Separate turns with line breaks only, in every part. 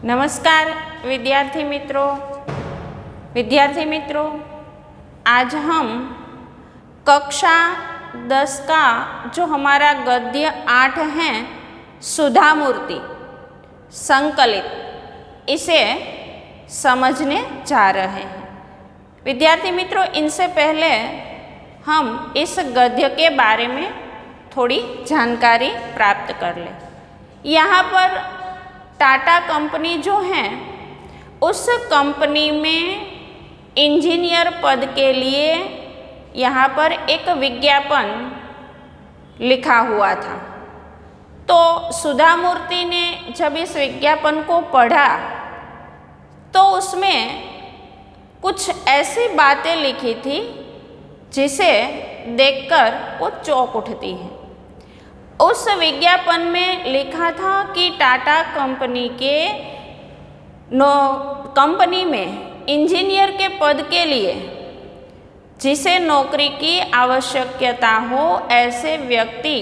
नमस्कार विद्यार्थी मित्रों, आज हम कक्षा 10 का जो हमारा गद्य 8 है सुधा मूर्ति संकलित, इसे समझने जा रहे हैं। विद्यार्थी मित्रों, इनसे पहले हम इस गद्य के बारे में थोड़ी जानकारी प्राप्त कर लें। यहाँ पर टाटा कंपनी जो है, उस कंपनी में इंजीनियर पद के लिए यहाँ पर एक विज्ञापन लिखा हुआ था। तो सुधा मूर्ति ने जब इस विज्ञापन को पढ़ा तो उसमें कुछ ऐसी बातें लिखी थी जिसे देखकर वो चौंक उठती है। उस विज्ञापन में लिखा था कि टाटा कंपनी में इंजीनियर के पद के लिए जिसे नौकरी की आवश्यकता हो, ऐसे व्यक्ति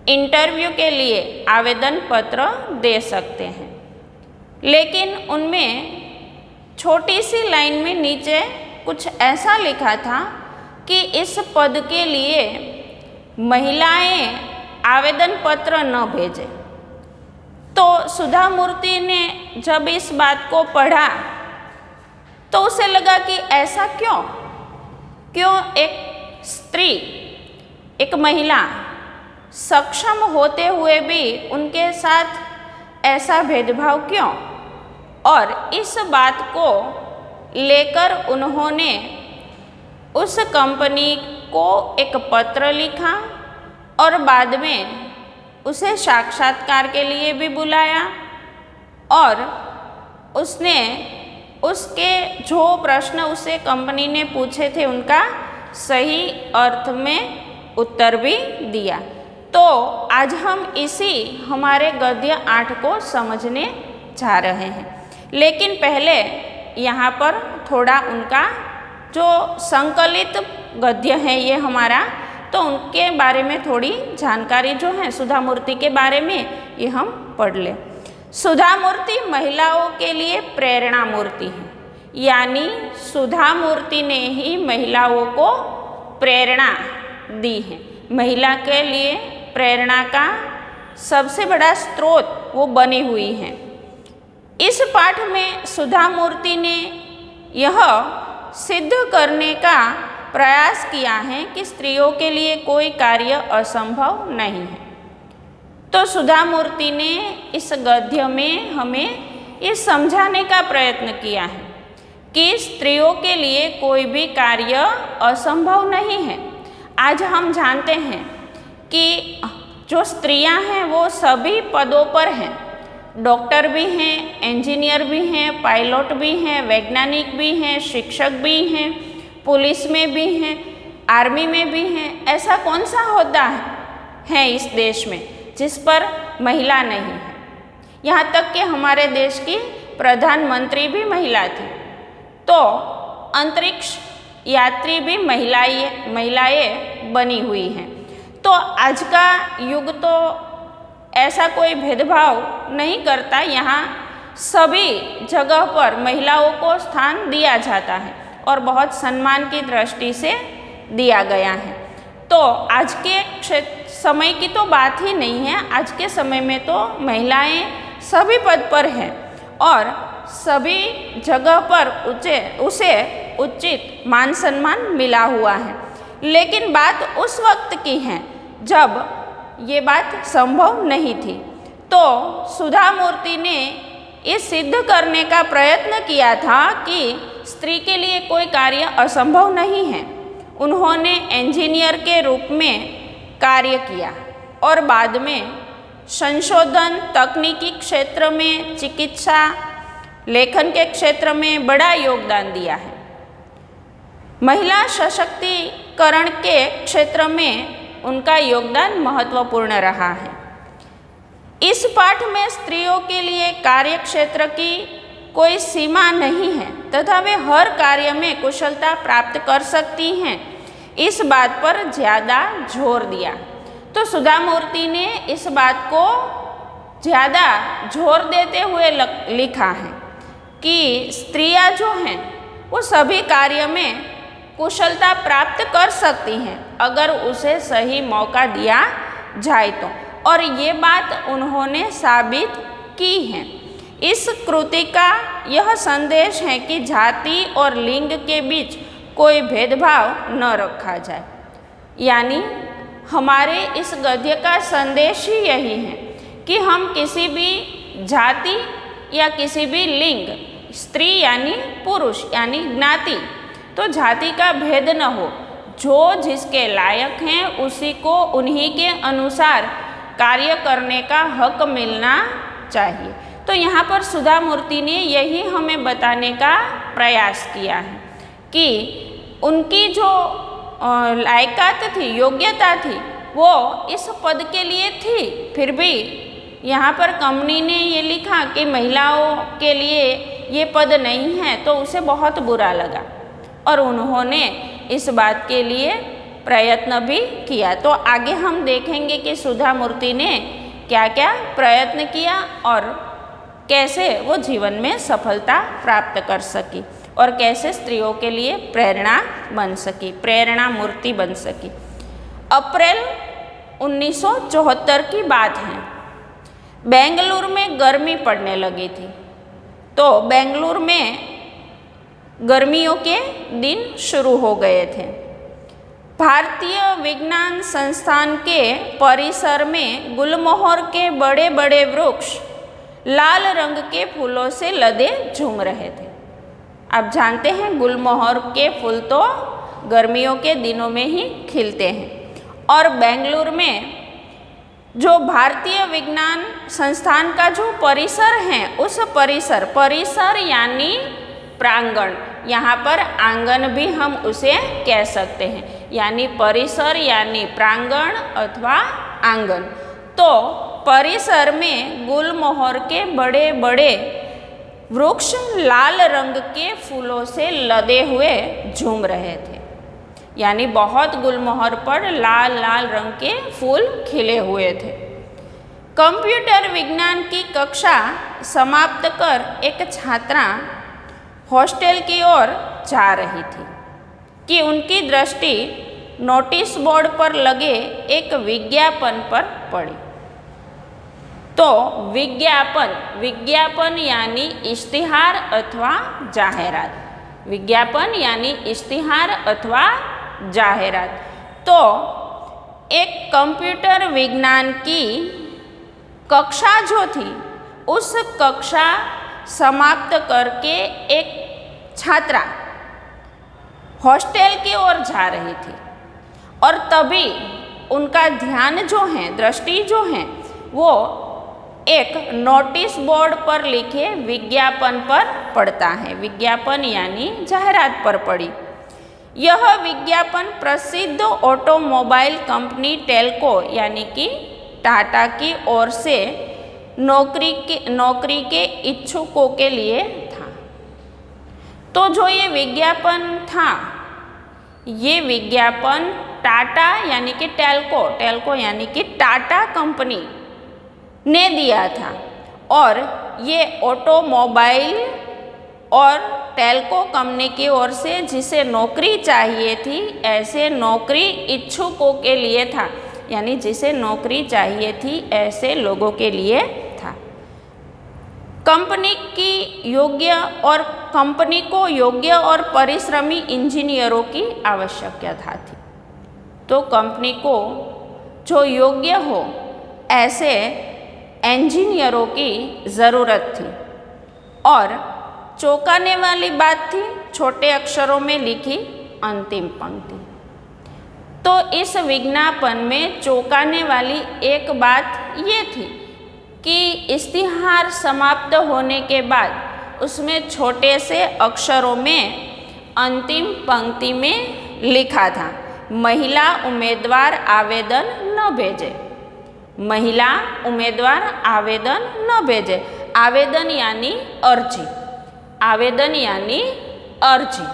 इंटरव्यू के लिए आवेदन पत्र दे सकते हैं। लेकिन उनमें छोटी सी लाइन में नीचे कुछ ऐसा लिखा था कि इस पद के लिए महिलाएं आवेदन पत्र न भेजें। तो सुधा मूर्ति ने जब इस बात को पढ़ा तो उसे लगा कि ऐसा क्यों एक स्त्री, एक महिला सक्षम होते हुए भी उनके साथ ऐसा भेदभाव क्यों। और इस बात को लेकर उन्होंने उस कंपनी को एक पत्र लिखा और बाद में उसे साक्षात्कार के लिए भी बुलाया और उसने उसके जो प्रश्न उसे कंपनी ने पूछे थे उनका सही अर्थ में उत्तर भी दिया। तो आज हम इसी हमारे गद्य 8 को समझने जा रहे हैं। लेकिन पहले यहाँ पर थोड़ा उनका जो संकलित गद्य है ये हमारा, तो उनके बारे में थोड़ी जानकारी जो है सुधा मूर्ति के बारे में ये हम पढ़ लें। सुधा मूर्ति महिलाओं के लिए प्रेरणा मूर्ति है, यानी सुधा मूर्ति ने ही महिलाओं को प्रेरणा दी है। महिला के लिए प्रेरणा का सबसे बड़ा स्रोत वो बनी हुई है। इस पाठ में सुधा मूर्ति ने यह सिद्ध करने का प्रयास किया है कि स्त्रियों के लिए कोई कार्य असंभव नहीं है। तो सुधा मूर्ति ने इस गद्य में हमें ये समझाने का प्रयत्न किया है कि स्त्रियों के लिए कोई भी कार्य असंभव नहीं है। आज हम जानते हैं कि जो स्त्रियां हैं वो सभी पदों पर हैं। डॉक्टर भी हैं, इंजीनियर भी हैं, पायलट भी हैं, वैज्ञानिक भी हैं, शिक्षक भी हैं, पुलिस में भी हैं, आर्मी में भी हैं। ऐसा कौन सा ओहदा है इस देश में जिस पर महिला नहीं है। यहाँ तक कि हमारे देश की प्रधानमंत्री भी महिला थी। तो अंतरिक्ष यात्री भी महिलाएं बनी हुई हैं। तो आज का युग तो ऐसा कोई भेदभाव नहीं करता। यहाँ सभी जगह पर महिलाओं को स्थान दिया जाता है और बहुत सम्मान की दृष्टि से दिया गया है। तो आज के समय की तो बात ही नहीं है। आज के समय में तो महिलाएं सभी पद पर हैं और सभी जगह पर उसे उचित मान सम्मान मिला हुआ है। लेकिन बात उस वक्त की है जब ये बात संभव नहीं थी। तो सुधा मूर्ति ने ये सिद्ध करने का प्रयत्न किया था कि स्त्री के लिए कोई कार्य असंभव नहीं है। उन्होंने इंजीनियर के रूप में कार्य किया और बाद में संशोधन, तकनीकी क्षेत्र में, चिकित्सा, लेखन के क्षेत्र में बड़ा योगदान दिया है। महिला सशक्तिकरण के क्षेत्र में उनका योगदान महत्वपूर्ण रहा है। इस पाठ में स्त्रियों के लिए कार्य क्षेत्र की कोई सीमा नहीं है तथा वे हर कार्य में कुशलता प्राप्त कर सकती हैं, इस बात पर ज़्यादा जोर दिया। तो सुधा मूर्ति ने इस बात को ज़्यादा जोर देते हुए लिखा है कि स्त्रियां जो हैं वो सभी कार्य में कुशलता प्राप्त कर सकती हैं अगर उसे सही मौका दिया जाए तो, और ये बात उन्होंने साबित की है। इस कृति का यह संदेश है कि जाति और लिंग के बीच कोई भेदभाव न रखा जाए। यानी हमारे इस गद्य का संदेश ही यही है कि हम किसी भी जाति या किसी भी लिंग, स्त्री यानी पुरुष यानी ज्ञाति, तो जाति का भेद न हो। जो जिसके लायक हैं उसी को उन्हीं के अनुसार कार्य करने का हक मिलना चाहिए। तो यहाँ पर सुधा मूर्ति ने यही हमें बताने का प्रयास किया है कि उनकी जो लायकात थी, योग्यता थी, वो इस पद के लिए थी, फिर भी यहाँ पर कंपनी ने ये लिखा कि महिलाओं के लिए ये पद नहीं है, तो उसे बहुत बुरा लगा और उन्होंने इस बात के लिए प्रयत्न भी किया। तो आगे हम देखेंगे कि सुधा मूर्ति ने क्या क्या प्रयत्न किया और कैसे वो जीवन में सफलता प्राप्त कर सकी और कैसे स्त्रियों के लिए प्रेरणा बन सकी, प्रेरणा मूर्ति बन सकी। अप्रैल 1974 की बात है। बेंगलुरु में गर्मी पड़ने लगी थी, तो बेंगलुरु में गर्मियों के दिन शुरू हो गए थे। भारतीय विज्ञान संस्थान के परिसर में गुलमोहर के बड़े बड़े वृक्ष लाल रंग के फूलों से लदे झूम रहे थे। आप जानते हैं गुलमोहर के फूल तो गर्मियों के दिनों में ही खिलते हैं, और बेंगलुरु में जो भारतीय विज्ञान संस्थान का जो परिसर है, उस परिसर यानी प्रांगण, यहाँ पर आंगन भी हम उसे कह सकते हैं, यानी परिसर यानी प्रांगण अथवा आंगन। तो परिसर में गुलमोहर के बड़े बड़े वृक्ष लाल रंग के फूलों से लदे हुए झूम रहे थे, यानी बहुत गुलमोहर पर लाल लाल रंग के फूल खिले हुए थे। कंप्यूटर विज्ञान की कक्षा समाप्त कर एक छात्रा हॉस्टल की ओर जा रही थी कि उनकी दृष्टि नोटिस बोर्ड पर लगे एक विज्ञापन पर पड़ी। तो विज्ञापन यानी इश्तिहार अथवा जाहिरात, विज्ञापन यानी इश्तिहार अथवा जाहिरात। तो एक कंप्यूटर विज्ञान की कक्षा जो थी, उस कक्षा समाप्त करके एक छात्रा हॉस्टल की ओर जा रही थी, और तभी उनका ध्यान जो है, दृष्टि जो है, वो एक नोटिस बोर्ड पर लिखे विज्ञापन पर पड़ता है। विज्ञापन यानी जाहिरात पर पड़ी। यह विज्ञापन प्रसिद्ध ऑटोमोबाइल कंपनी टेल्को यानी कि टाटा की ओर से नौकरी के इच्छुकों के लिए था। तो जो ये विज्ञापन था, ये विज्ञापन टाटा यानी कि टेल्को यानी कि टाटा कंपनी ने दिया था, और ये ऑटोमोबाइल और टेल्को कंपनी की ओर से जिसे नौकरी चाहिए थी, ऐसे नौकरी इच्छुकों के लिए था, यानी जिसे नौकरी चाहिए थी ऐसे लोगों के लिए था। कंपनी को योग्य और परिश्रमी इंजीनियरों की आवश्यकता थी। तो कंपनी को जो योग्य हो ऐसे इंजीनियरों की ज़रूरत थी। और चौंकाने वाली बात थी छोटे अक्षरों में लिखी अंतिम पंक्ति। तो इस विज्ञापन में चौंकाने वाली एक बात ये थी कि इश्तिहार समाप्त होने के बाद उसमें छोटे से अक्षरों में अंतिम पंक्ति में लिखा था, महिला उम्मीदवार आवेदन न भेजे। महिला उम्मीदवार आवेदन न भेजे। आवेदन यानी अर्जी, आवेदन यानी अर्जी।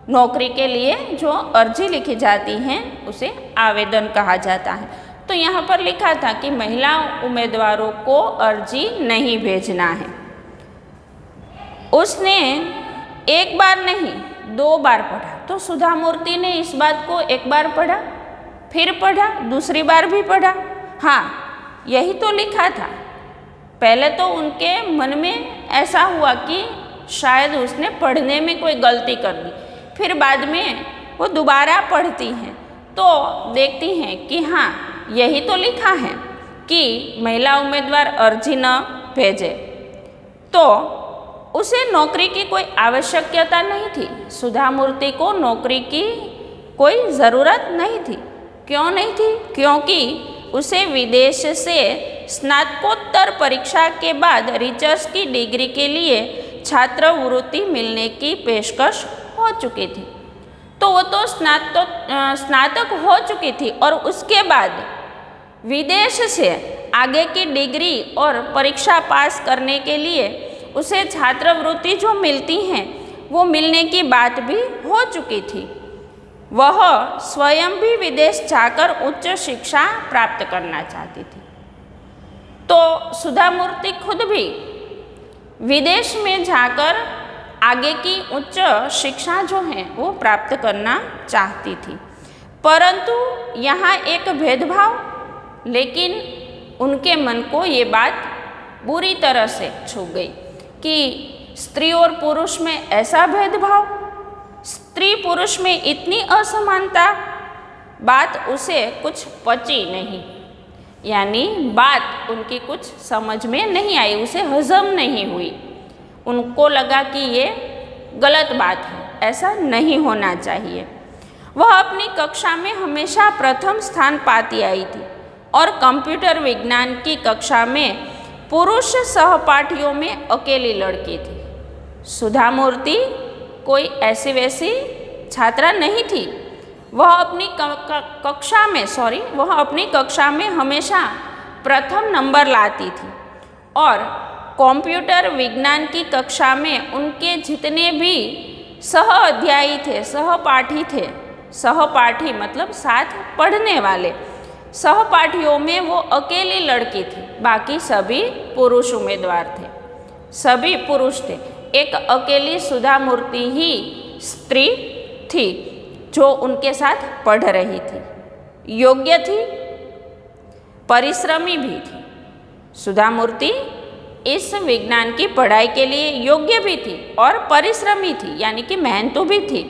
नौकरी के लिए जो अर्जी लिखी जाती है उसे आवेदन कहा जाता है। तो तो यहाँ पर लिखा था कि महिला उम्मीदवारों को अर्जी नहीं भेजना है। उसने एक बार नहीं 2 बार पढ़ा, तो सुधा मूर्ति ने इस बात को एक बार पढ़ा, फिर पढ़ा, दूसरी बार भी पढ़ा। हाँ, यही तो लिखा था। पहले तो उनके मन में ऐसा हुआ कि शायद उसने पढ़ने में कोई गलती कर दी, फिर बाद में वो दोबारा पढ़ती हैं तो देखती हैं कि हाँ, यही तो लिखा है कि महिला उम्मीदवार अर्जी न भेजे, तो उसे नौकरी की कोई आवश्यकता नहीं थी। सुधा मूर्ति को नौकरी की कोई ज़रूरत नहीं थी। क्यों नहीं थी? क्योंकि उसे विदेश से स्नातकोत्तर परीक्षा के बाद रिसर्च की डिग्री के लिए छात्रवृत्ति मिलने की पेशकश हो चुकी थी। तो वो तो स्नातक हो चुकी थी और उसके बाद विदेश से आगे की डिग्री और परीक्षा पास करने के लिए उसे छात्रवृत्ति जो मिलती हैं वो मिलने की बात भी हो चुकी थी। वह स्वयं भी विदेश जाकर उच्च शिक्षा प्राप्त करना चाहती थी। तो सुधा मूर्ति खुद भी विदेश में जाकर आगे की उच्च शिक्षा जो है वो प्राप्त करना चाहती थी, परंतु यहाँ एक भेदभाव, लेकिन उनके मन को ये बात बुरी तरह से छू गई कि स्त्री और पुरुष में ऐसा भेदभाव, स्त्री पुरुष में इतनी असमानता, बात उसे कुछ पची नहीं, यानी बात उनकी कुछ समझ में नहीं आई, उसे हजम नहीं हुई। उनको लगा कि ये गलत बात है, ऐसा नहीं होना चाहिए। वह अपनी कक्षा में हमेशा प्रथम स्थान पाती आई थी और कंप्यूटर विज्ञान की कक्षा में पुरुष सहपाठियों में अकेली लड़की थी। सुधा मूर्ति कोई ऐसी वैसी छात्रा नहीं थी। वह अपनी कक्षा में हमेशा प्रथम नंबर लाती थी और कंप्यूटर विज्ञान की कक्षा में उनके जितने भी सहअध्यायी थे, सहपाठी मतलब साथ पढ़ने वाले सहपाठियों में वो अकेली लड़की थी, बाकी सभी पुरुष उम्मीदवार थे, सभी पुरुष थे। एक अकेली सुधा मूर्ति ही स्त्री थी जो उनके साथ पढ़ रही थी, योग्य थी, परिश्रमी भी थी। सुधा मूर्ति इस विज्ञान की पढ़ाई के लिए योग्य भी थी और परिश्रमी थी, यानी कि मेहनतू भी थी।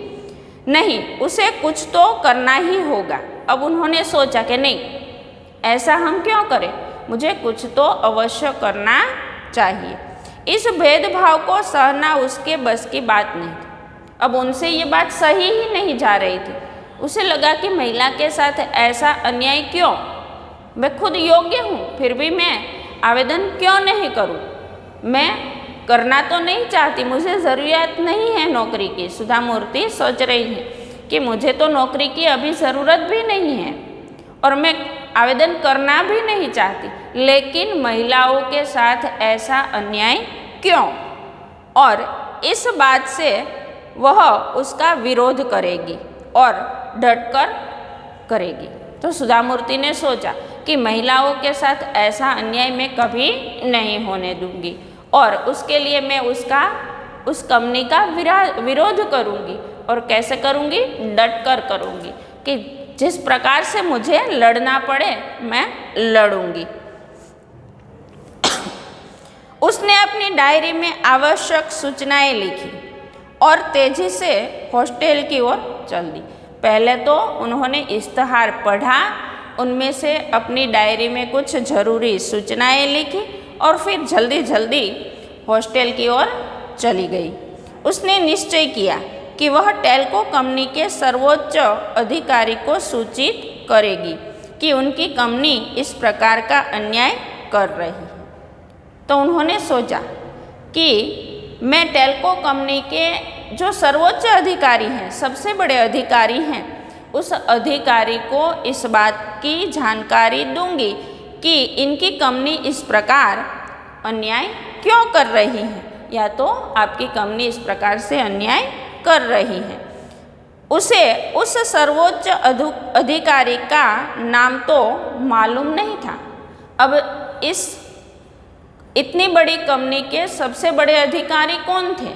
नहीं, उसे कुछ तो करना ही होगा। अब उन्होंने सोचा कि नहीं, ऐसा हम क्यों करें, मुझे कुछ तो अवश्य करना चाहिए। इस भेदभाव को सहना उसके बस की बात नहीं थी। अब उनसे ये बात सही ही नहीं जा रही थी। उसे लगा कि महिला के साथ ऐसा अन्याय क्यों, मैं खुद योग्य हूँ फिर भी मैं आवेदन क्यों नहीं करूँ, मैं करना तो नहीं चाहती, मुझे ज़रूरत नहीं है नौकरी की। सुधा मूर्ति सोच रही है कि मुझे तो नौकरी की अभी ज़रूरत भी नहीं है और मैं आवेदन करना भी नहीं चाहती, लेकिन महिलाओं के साथ ऐसा अन्याय क्यों, और इस बात से वह उसका विरोध करेगी और डटकर करेगी। तो सुधा मूर्ति ने सोचा कि महिलाओं के साथ ऐसा अन्याय मैं कभी नहीं होने दूंगी और उसके लिए मैं उस कंपनी का विरोध करूंगी। और कैसे करूंगी? डटकर करूंगी, कि जिस प्रकार से मुझे लड़ना पड़े मैं लड़ूंगी। उसने अपनी डायरी में आवश्यक सूचनाएं लिखी और तेजी से हॉस्टल की ओर चल दी। पहले तो उन्होंने इश्तहार पढ़ा, उनमें से अपनी डायरी में कुछ ज़रूरी सूचनाएं लिखी और फिर जल्दी जल्दी हॉस्टल की ओर चली गई। उसने निश्चय किया कि वह टेल्को कंपनी के सर्वोच्च अधिकारी को सूचित करेगी कि उनकी कंपनी इस प्रकार का अन्याय कर रही है। तो उन्होंने सोचा कि मैं टेल्को कंपनी के जो सर्वोच्च अधिकारी हैं, सबसे बड़े अधिकारी हैं, उस अधिकारी को इस बात की जानकारी दूंगी कि इनकी कंपनी इस प्रकार अन्याय क्यों कर रही है, या तो आपकी कंपनी इस प्रकार से अन्याय कर रही है। उसे उस सर्वोच्च अधिकारी का नाम तो मालूम नहीं था। अब इस इतनी बड़ी कंपनी के सबसे बड़े अधिकारी कौन थे,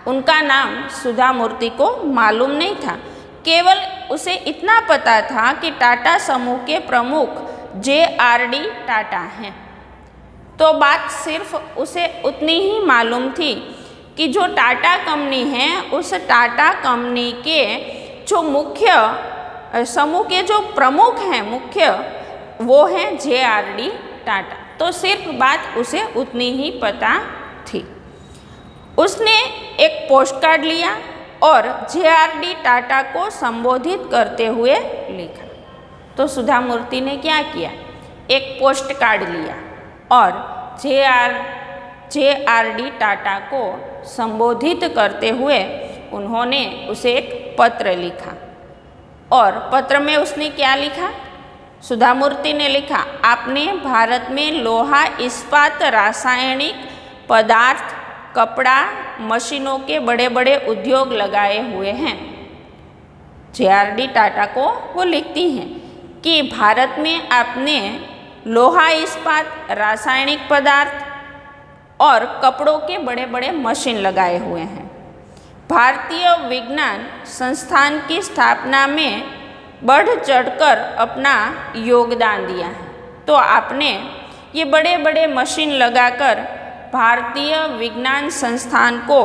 उनका नाम सुधा मूर्ति को मालूम नहीं था। केवल उसे इतना पता था कि टाटा समूह के प्रमुख JRD टाटा हैं। तो बात सिर्फ उसे उतनी ही मालूम थी कि जो टाटा कंपनी है, उस टाटा कंपनी के जो मुख्य समूह के जो प्रमुख हैं, मुख्य वो हैं JRD टाटा। तो सिर्फ बात उसे उतनी ही पता थी। उसने एक पोस्ट कार्ड लिया और JRD टाटा को संबोधित करते हुए लिखा। तो सुधा मूर्ति ने क्या किया, एक पोस्ट कार्ड लिया और JRD टाटा को संबोधित करते हुए उन्होंने उसे एक पत्र लिखा। और पत्र में उसने क्या लिखा, सुधा मूर्ति ने लिखा, आपने भारत में लोहा, इस्पात, रासायनिक पदार्थ, कपड़ा, मशीनों के बड़े बड़े उद्योग लगाए हुए हैं। JRD टाटा को वो लिखती हैं कि भारत में आपने लोहा, इस्पात, रासायनिक पदार्थ और कपड़ों के बड़े बड़े मशीन लगाए हुए हैं। भारतीय विज्ञान संस्थान की स्थापना में बढ़ चढ़कर अपना योगदान दिया है। तो आपने ये बड़े बड़े मशीन लगाकर भारतीय विज्ञान संस्थान को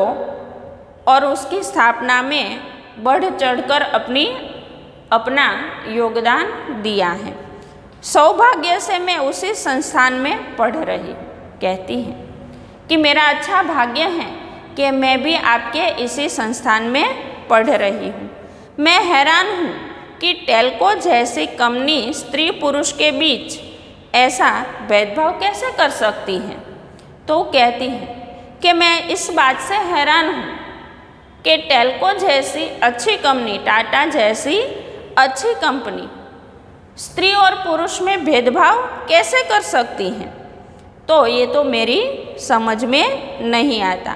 और उसकी स्थापना में बढ़ चढ़कर अपना योगदान दिया है। सौभाग्य से मैं उसी संस्थान में पढ़ रही, कहती हैं कि मेरा अच्छा भाग्य है कि मैं भी आपके इसी संस्थान में पढ़ रही हूँ। मैं हैरान हूँ कि टेल्को जैसी कंपनी स्त्री पुरुष के बीच ऐसा भेदभाव कैसे कर सकती है। तो कहती है कि मैं इस बात से हैरान हूँ कि टेल्को जैसी अच्छी कंपनी, टाटा जैसी अच्छी कंपनी स्त्री और पुरुष में भेदभाव कैसे कर सकती हैं। तो ये तो मेरी समझ में नहीं आता।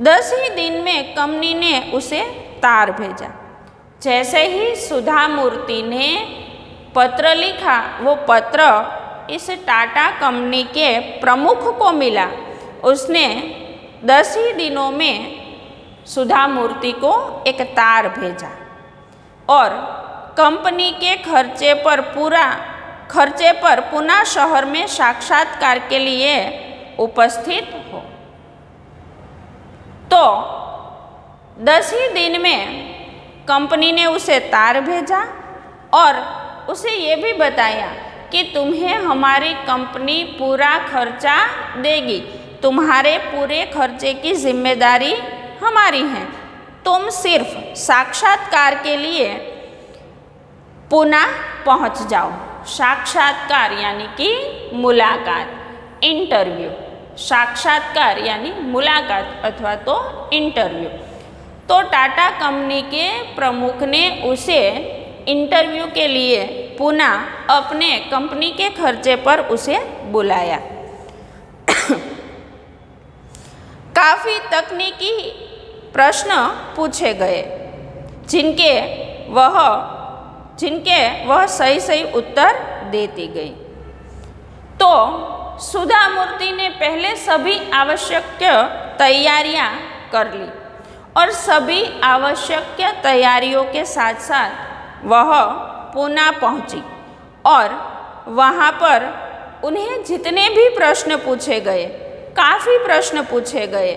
10 ही दिन में कंपनी ने उसे तार भेजा। जैसे ही सुधा मूर्ति ने पत्र लिखा, वो पत्र इस टाटा कंपनी के प्रमुख को मिला। उसने 10 ही दिनों में सुधा मूर्ति को एक तार भेजा और कंपनी के खर्चे पर पुणे शहर में साक्षात्कार के लिए उपस्थित हो। तो 10 ही दिन में कंपनी ने उसे तार भेजा और उसे ये भी बताया कि तुम्हें हमारी कंपनी पूरा खर्चा देगी, तुम्हारे पूरे खर्चे की जिम्मेदारी हमारी है, तुम सिर्फ साक्षात्कार के लिए पुणे पहुंच जाओ। साक्षात्कार यानी कि मुलाकात, इंटरव्यू। साक्षात्कार यानी मुलाकात अथवा तो इंटरव्यू। तो टाटा कंपनी के प्रमुख ने उसे इंटरव्यू के लिए पुणे अपने कंपनी के खर्चे पर उसे बुलाया। काफ़ी तकनीकी प्रश्न पूछे गए जिनके वह सही उत्तर देती गई। तो सुधा मूर्ति ने पहले सभी आवश्यक तैयारियां कर ली और सभी आवश्यक तैयारियों के साथ साथ वह पुणे पहुंची और वहाँ पर उन्हें जितने भी प्रश्न पूछे गए, काफ़ी प्रश्न पूछे गए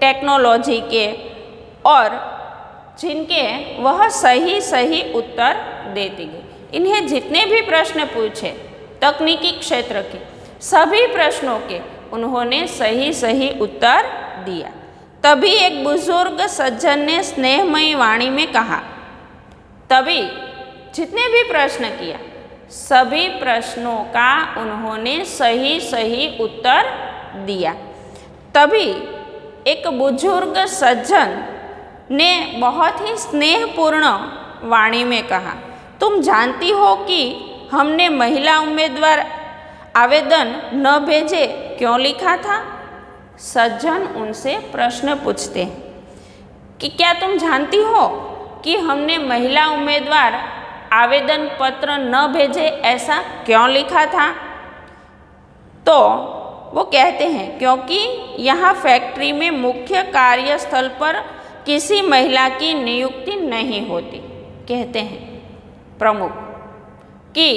टेक्नोलॉजी के, और जिनके वह सही उत्तर देती गई। इन्हें जितने भी प्रश्न पूछे तकनीकी क्षेत्र के, सभी प्रश्नों के उन्होंने सही उत्तर दिया। तभी एक बुजुर्ग सज्जन ने स्नेहमयी वाणी में कहा, तभी जितने भी प्रश्न किया सभी प्रश्नों का उन्होंने सही उत्तर दिया। तभी एक बुजुर्ग सज्जन ने बहुत ही स्नेहपूर्ण वाणी में कहा, तुम जानती हो कि हमने महिला उम्मीदवार आवेदन न भेजे क्यों लिखा था। सज्जन उनसे प्रश्न पूछते हैं कि क्या तुम जानती हो कि हमने महिला उम्मीदवार आवेदन पत्र न भेजे, ऐसा क्यों लिखा था? तो वो कहते हैं क्योंकि यहाँ फैक्ट्री में मुख्य कार्यस्थल पर किसी महिला की नियुक्ति नहीं होती। कहते हैं प्रमुख कि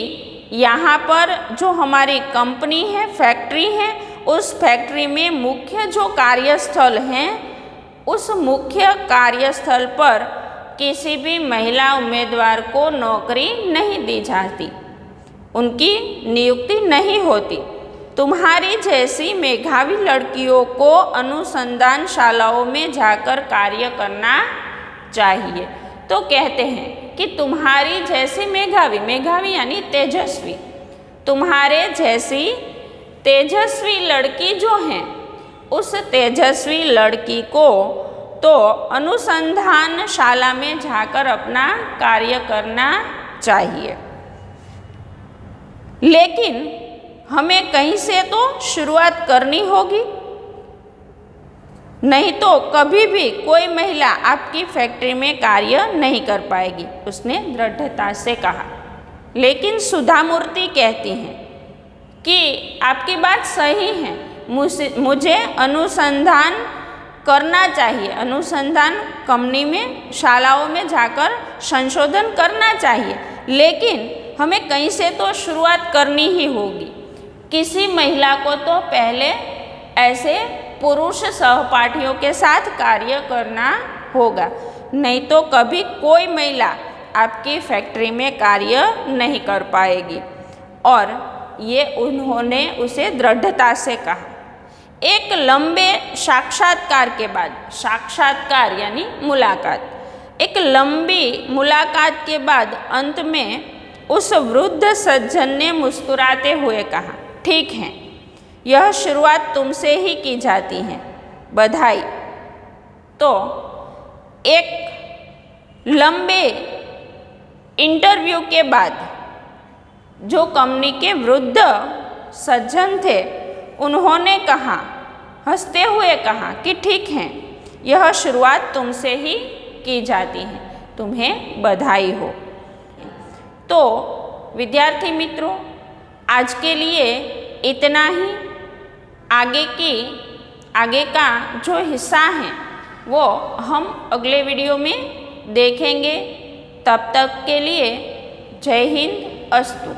यहाँ पर जो हमारी कंपनी है, फैक्ट्री है, उस फैक्ट्री में मुख्य जो कार्यस्थल हैं, उस मुख्य कार्यस्थल पर किसी भी महिला उम्मीदवार को नौकरी नहीं दी जाती, उनकी नियुक्ति नहीं होती। तुम्हारी जैसी मेधावी लड़कियों को अनुसंधानशालाओं में जाकर कार्य करना चाहिए। तो कहते हैं कि तुम्हारी जैसी मेधावी, मेधावी यानी तेजस्वी, तुम्हारे जैसी तेजस्वी लड़की जो हैं, उस तेजस्वी लड़की को तो अनुसंधानशाला में जाकर अपना कार्य करना चाहिए। लेकिन हमें कहीं से तो शुरुआत करनी होगी, नहीं तो कभी भी कोई महिला आपकी फैक्ट्री में कार्य नहीं कर पाएगी, उसने दृढ़ता से कहा। लेकिन सुधा मूर्ति कहती हैं कि आपकी बात सही है, मुझे अनुसंधान करना चाहिए, अनुसंधान कंपनी में, शालाओं में जाकर संशोधन करना चाहिए, लेकिन हमें कहीं से तो शुरुआत करनी ही होगी। किसी महिला को तो पहले ऐसे पुरुष सहपाठियों के साथ कार्य करना होगा, नहीं तो कभी कोई महिला आपकी फैक्ट्री में कार्य नहीं कर पाएगी। और ये उन्होंने उसे दृढ़ता से कहा। एक लंबे साक्षात्कार के बाद, साक्षात्कार यानी मुलाकात, एक लंबी मुलाकात के बाद अंत में उस वृद्ध सज्जन ने मुस्कुराते हुए कहा, ठीक है, यह शुरुआत तुमसे ही की जाती है, बधाई। तो एक लंबे इंटरव्यू के बाद जो कंपनी के वृद्ध सज्जन थे, उन्होंने कहा, हंसते हुए कहा कि ठीक है, यह शुरुआत तुमसे ही की जाती है, तुम्हें बधाई हो। तो विद्यार्थी मित्रों, आज के लिए इतना ही। आगे का जो हिस्सा है वो हम अगले वीडियो में देखेंगे। तब तक के लिए जय हिंद, अस्तु।